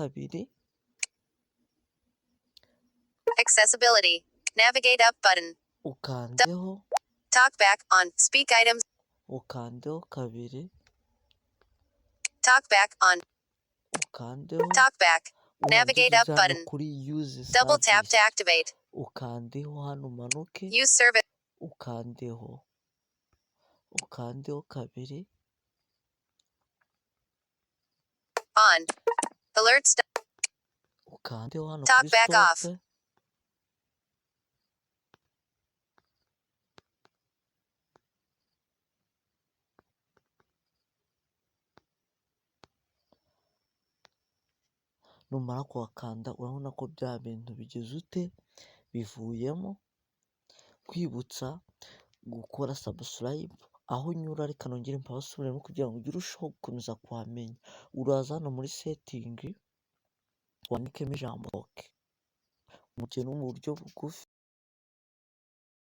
kabiri Accessibility. Navigate up button. ukandeho Talkback on. Speak items. ukandeho kabiri Talkback on. ukandeho Talkback. Navigate urangiriza up hano button. kuri use Double tap to service activate. ukandeho hano umanuke Use service. ukandeho kabiri On. Alerts. ukandeho hano kuri Talkback off. stop numara kuhakanda urabona ko bya bintu bigize ute bivuyemo. Kwibutsa gukora subscribe aho unyura, reka nongere mpabasubiremo kugira ngo ugire urushaho gukomeza kuhamenya. Uraza hano muri setting wandikemo ijambo OK mu buryo bugufi.